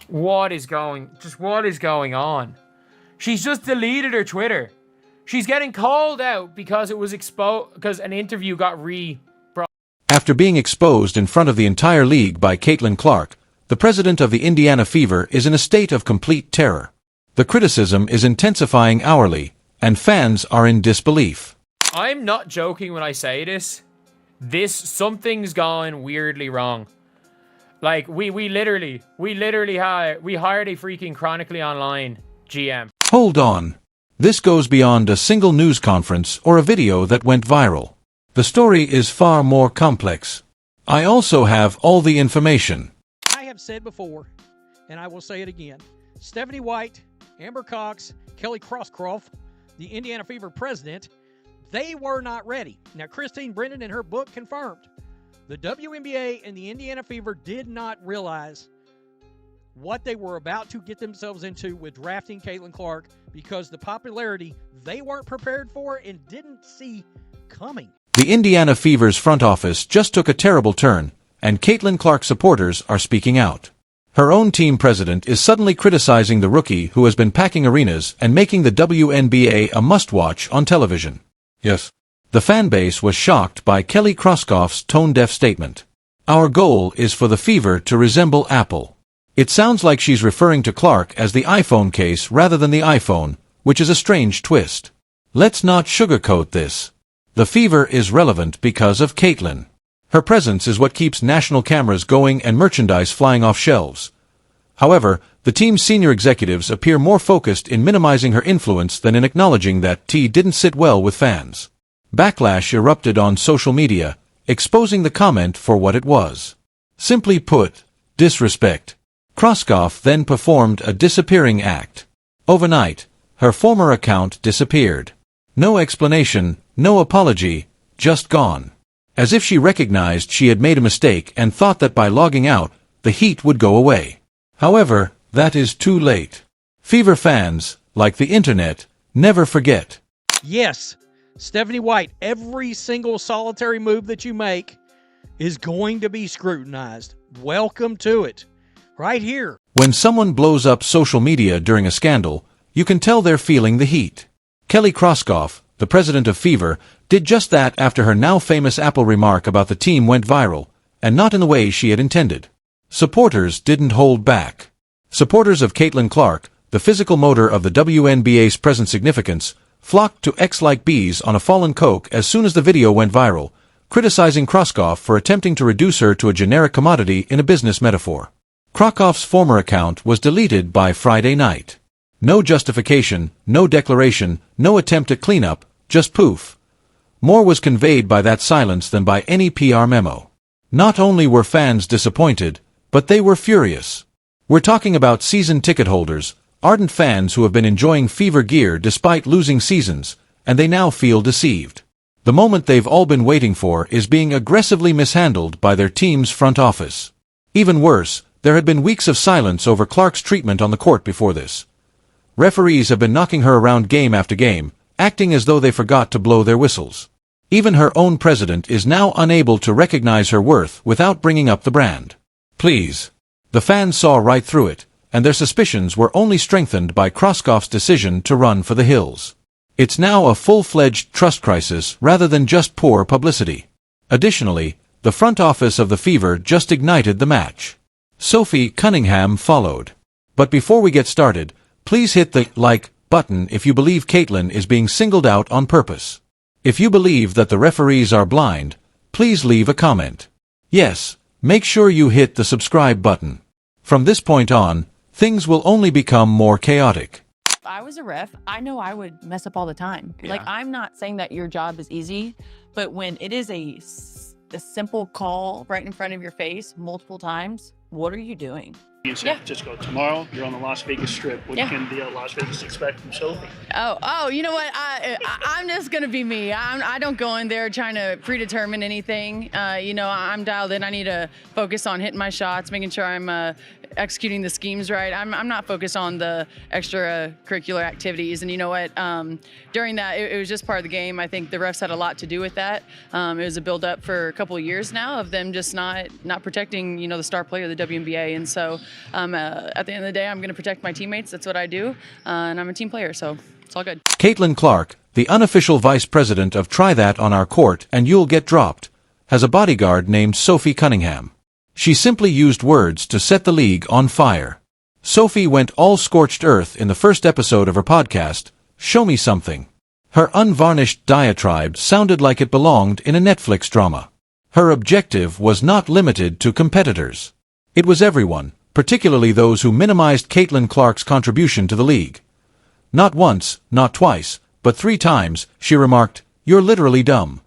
What is going on? She's just deleted her Twitter. She's getting called out because it was exposed, because an interview got After being exposed in front of the entire league by Caitlin Clark, the president of the Indiana Fever is in a state of complete terror. The criticism is intensifying hourly, and fans are in disbelief. I'm not joking when I say this. Something's gone weirdly wrong. Like, we literally hired a freaking chronically online GM. Hold on. This goes beyond a single news conference or a video that went viral. The story is far more complex. I also have all the information. I have said before, and I will say it again, Stephanie White, Amber Cox, Kelly Crosscroft, the Indiana Fever president, they were not ready. Now, Christine Brennan in her book confirmed the WNBA and the Indiana Fever did not realize what they were about to get themselves into with drafting Caitlin Clark because the popularity they weren't prepared for and didn't see coming. The Indiana Fever's front office just took a terrible turn, and Caitlin Clark supporters are speaking out. Her own team president is suddenly criticizing the rookie who has been packing arenas and making the WNBA a must-watch on television. Yes. The fan base was shocked by Kelly Crosscroft's tone-deaf statement. Our goal is for the Fever to resemble Apple. It sounds like she's referring to Clark as the iPhone case rather than the iPhone, which is a strange twist. Let's not sugarcoat this. The Fever is relevant because of Caitlin. Her presence is what keeps national cameras going and merchandise flying off shelves. However, the team's senior executives appear more focused in minimizing her influence than in acknowledging that T didn't sit well with fans. Backlash erupted on social media, exposing the comment for what it was. Simply put, disrespect. Crosscroft then performed a disappearing act. Overnight, her former account disappeared. No explanation, no apology, just gone. As if she recognized she had made a mistake and thought that by logging out, the heat would go away. However, that is too late. Fever fans, like the internet, never forget. Yes, Stephanie White, every single solitary move that you make is going to be scrutinized. Welcome to it. Right here. When someone blows up social media during a scandal, you can tell they're feeling the heat. Kelly Crosscroft, the president of Fever, did just that after her now famous Apple remark about the team went viral, and not in the way she had intended. Supporters didn't hold back. Supporters of Caitlin Clark, the physical motor of the WNBA's present significance, flocked to X like bees on a fallen coke as soon as the video went viral, criticizing Crosscroft for attempting to reduce her to a generic commodity in a business metaphor. Crosscroft's former account was deleted by Friday night. No justification, no declaration, no attempt at cleanup, just poof. More was conveyed by that silence than by any PR memo. Not only were fans disappointed, but they were furious. We're talking about season ticket holders, ardent fans who have been enjoying Fever gear despite losing seasons, and they now feel deceived. The moment they've all been waiting for is being aggressively mishandled by their team's front office. Even worse, there had been weeks of silence over Clark's treatment on the court before this. Referees have been knocking her around game after game, acting as though they forgot to blow their whistles. Even her own president is now unable to recognize her worth without bringing up the brand. Please. The fans saw right through it, and their suspicions were only strengthened by Crosscroft's decision to run for the hills. It's now a full-fledged trust crisis rather than just poor publicity. Additionally, the front office of the Fever just ignited the match. Sophie Cunningham followed. But before we get started, please hit the like button if you believe Caitlin is being singled out on purpose. If you believe that the referees are blind, please leave a comment. Yes, make sure you hit the subscribe button. From this point on, things will only become more chaotic. If I was a ref, I know I would mess up all the time. Yeah. Like, I'm not saying that your job is easy, but when it is a simple call right in front of your face multiple times, what are you doing? In San Francisco tomorrow, you're on the Las Vegas Strip. What can the Las Vegas expect from Sophie? Oh, you know what? I'm just gonna be me. I don't go in there trying to predetermine anything. I'm dialed in. I need to focus on hitting my shots, making sure I'm executing the schemes right. I'm not focused on the extracurricular activities. And you know what? During that, it was just part of the game. I think the refs had a lot to do with that. It was a build-up for a couple of years now of them just not protecting, the star player of the WNBA. And so at the end of the day, I'm going to protect my teammates. That's what I do. And I'm a team player, so it's all good. Caitlin Clark, the unofficial vice president of Try That on Our Court and You'll Get Dropped, has a bodyguard named Sophie Cunningham. She simply used words to set the league on fire. Sophie went all scorched earth in the first episode of her podcast, Show Me Something. Her unvarnished diatribe sounded like it belonged in a Netflix drama. Her objective was not limited to competitors. It was everyone, particularly those who minimized Caitlin Clark's contribution to the league. Not once, not twice, but 3 times, she remarked, "You're literally dumb."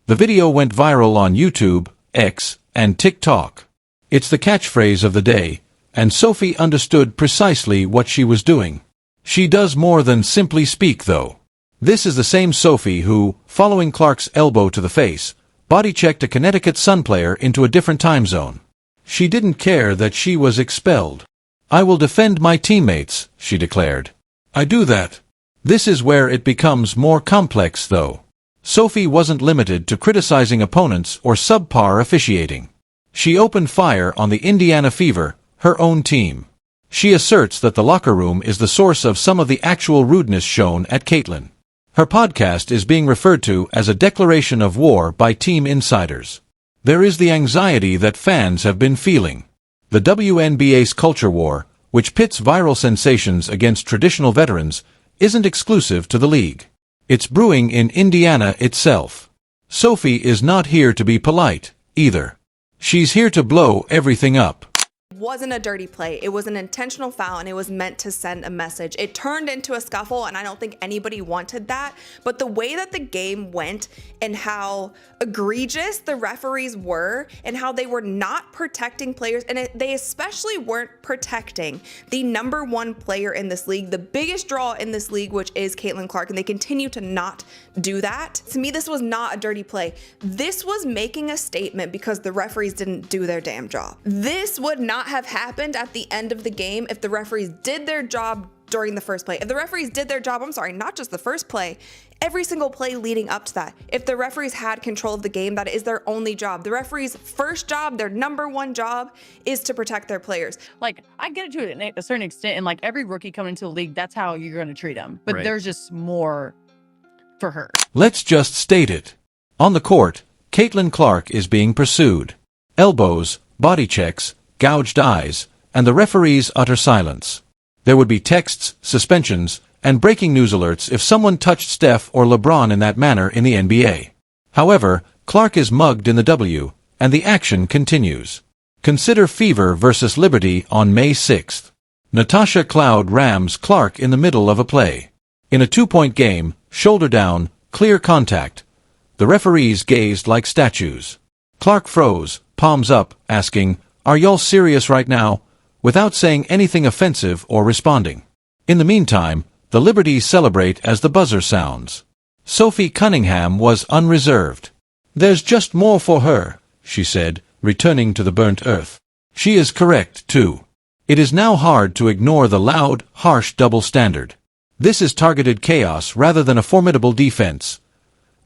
The video went viral on YouTube, X, and TikTok. It's the catchphrase of the day, and Sophie understood precisely what she was doing. She does more than simply speak, though. This is the same Sophie who, following Clark's elbow to the face, body-checked a Connecticut Sun player into a different time zone. She didn't care that she was expelled. "I will defend my teammates," she declared. "I do that." This is where it becomes more complex, though. Sophie wasn't limited to criticizing opponents or subpar officiating. She opened fire on the Indiana Fever, her own team. She asserts that the locker room is the source of some of the actual rudeness shown at Caitlin. Her podcast is being referred to as a declaration of war by team insiders. There is the anxiety that fans have been feeling. The WNBA's culture war, which pits viral sensations against traditional veterans, isn't exclusive to the league. It's brewing in Indiana itself. Sophie is not here to be polite, either. She's here to blow everything up. Wasn't a dirty play. It was an intentional foul, and it was meant to send a message. It turned into a scuffle, and I don't think anybody wanted that. But the way that the game went and how egregious the referees were and how they were not protecting players, and they especially weren't protecting the #1 player in this league, the biggest draw in this league, which is Caitlin Clark, and they continue to not do that. To me, this was not a dirty play. This was making a statement because the referees didn't do their damn job. This would not have happened at the end of the game if the referees did their job during the first play. If the referees did their job, not just the first play, every single play leading up to that. If the referees had control of the game, that is their only job. The referees' first job, their #1 job, is to protect their players. Like, I get it to a certain extent, and like every rookie coming into the league, that's how you're going to treat them. But there's just more for her. Let's just state it. On the court, Caitlin Clark is being pursued. Elbows, body checks, gouged eyes, and the referee's utter silence. There would be texts, suspensions, and breaking news alerts if someone touched Steph or LeBron in that manner in the NBA. However, Clark is mugged in the W, and the action continues. Consider Fever versus Liberty on May 6th. Natasha Cloud rams Clark in the middle of a play. In a 2-point game, shoulder down, clear contact. The referees gazed like statues. Clark froze, palms up, asking, "Are y'all serious right now?" without saying anything offensive or responding. In the meantime, the Liberties celebrate as the buzzer sounds. Sophie Cunningham was unreserved. "There's just more for her," she said, returning to the burnt earth. She is correct, too. It is now hard to ignore the loud, harsh double standard. This is targeted chaos rather than a formidable defense.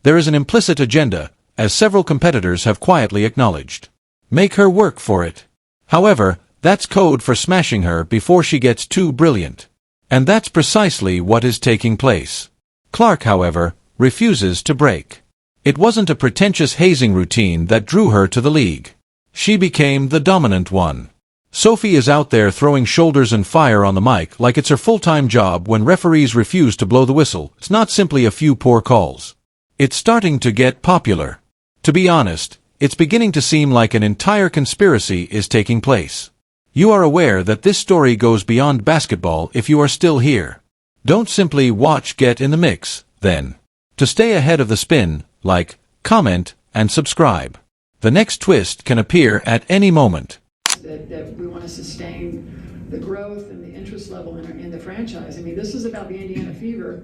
There is an implicit agenda, as several competitors have quietly acknowledged. Make her work for it. However, that's code for smashing her before she gets too brilliant. And that's precisely what is taking place. Clark, however, refuses to break. It wasn't a pretentious hazing routine that drew her to the league. She became the dominant one. Sophie is out there throwing shoulders and fire on the mic like it's her full-time job when referees refuse to blow the whistle. It's not simply a few poor calls. It's starting to get popular. To be honest, it's beginning to seem like an entire conspiracy is taking place. You are aware that this story goes beyond basketball if you are still here. Don't simply watch, get in the mix, then. To stay ahead of the spin, like, comment, and subscribe. The next twist can appear at any moment. That we want to sustain the growth and the interest level in the franchise. I mean, this is about the Indiana Fever.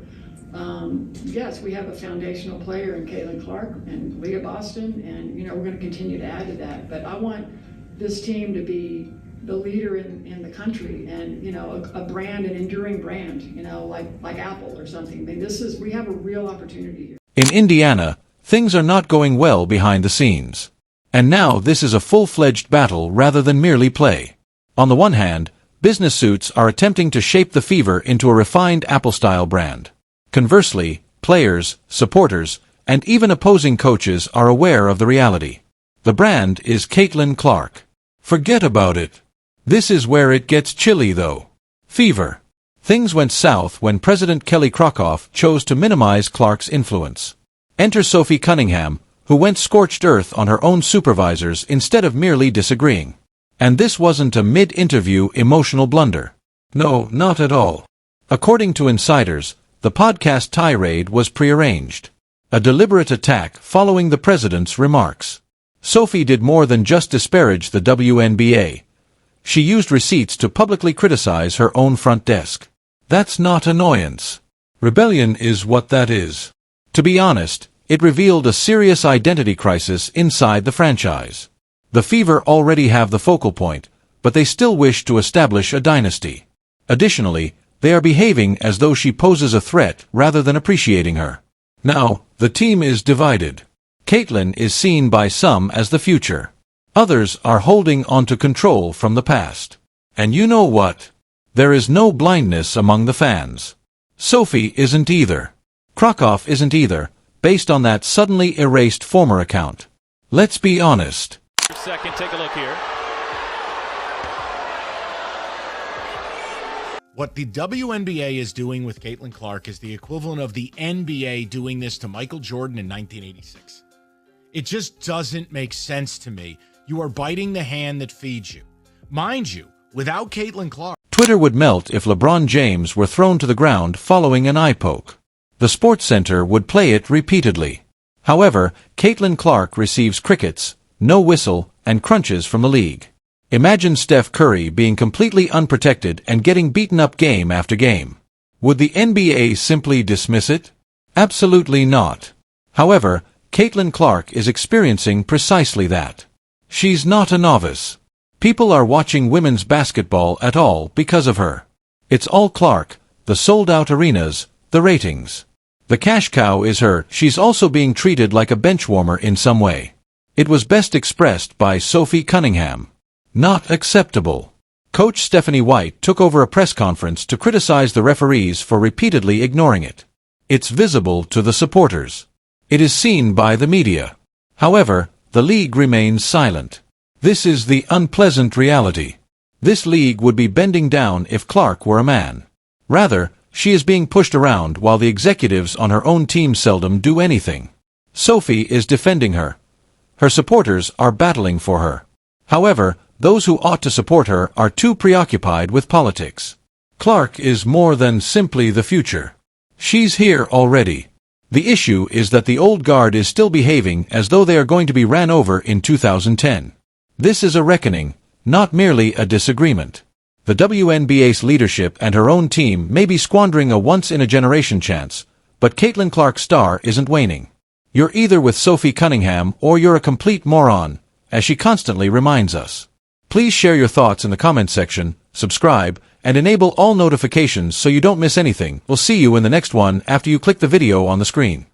Yes, we have a foundational player in Caitlin Clark and Leah Boston, and we're going to continue to add to that. But I want this team to be the leader in the country, and a brand, an enduring brand, like Apple or something. I mean, we have a real opportunity here. In Indiana, things are not going well behind the scenes. And now this is a full-fledged battle rather than merely play. On the one hand, business suits are attempting to shape the Fever into a refined Apple-style brand. Conversely, players, supporters, and even opposing coaches are aware of the reality. The brand is Caitlin Clark. Forget about it. This is where it gets chilly, though. Fever. Things went south when President Kelly Krokoff chose to minimize Clark's influence. Enter Sophie Cunningham, who went scorched earth on her own supervisors instead of merely disagreeing. And this wasn't a mid-interview emotional blunder. No, not at all. According to insiders, the podcast tirade was prearranged. A deliberate attack following the president's remarks. Sophie did more than just disparage the WNBA. She used receipts to publicly criticize her own front desk. That's not annoyance. Rebellion is what that is. To be honest, it revealed a serious identity crisis inside the franchise. The Fever already have the focal point, but they still wish to establish a dynasty. Additionally, they are behaving as though she poses a threat rather than appreciating her. Now, the team is divided. Caitlin is seen by some as the future. Others are holding on to control from the past. And you know what? There is no blindness among the fans. Sophie isn't either. Krokoff isn't either, based on that suddenly erased former account. Let's be honest. Second, take a look here. What the WNBA is doing with Caitlin Clark is the equivalent of the NBA doing this to Michael Jordan in 1986. It just doesn't make sense to me. You are biting the hand that feeds you. Mind you, without Caitlin Clark. Twitter would melt if LeBron James were thrown to the ground following an eye poke. The Sports Center would play it repeatedly. However, Caitlin Clark receives crickets, no whistle, and crunches from the league. Imagine Steph Curry being completely unprotected and getting beaten up game after game. Would the NBA simply dismiss it? Absolutely not. However, Caitlin Clark is experiencing precisely that. She's not a novice. People are watching women's basketball at all because of her. It's all Clark, the sold-out arenas, the ratings. The cash cow is her. She's also being treated like a benchwarmer in some way. It was best expressed by Sophie Cunningham. Not acceptable. Coach Stephanie White took over a press conference to criticize the referees for repeatedly ignoring it. It's visible to the supporters. It is seen by the media. However, the league remains silent. This is the unpleasant reality. This league would be bending down if Clark were a man. Rather, she is being pushed around while the executives on her own team seldom do anything. Sophie is defending her. Her supporters are battling for her. However, those who ought to support her are too preoccupied with politics. Clark is more than simply the future. She's here already. The issue is that the old guard is still behaving as though they are going to be ran over in 2010. This is a reckoning, not merely a disagreement. The WNBA's leadership and her own team may be squandering a once-in-a-generation chance, but Caitlin Clark's star isn't waning. You're either with Sophie Cunningham or you're a complete moron, as she constantly reminds us. Please share your thoughts in the comments section, subscribe, and enable all notifications so you don't miss anything. We'll see you in the next one after you click the video on the screen.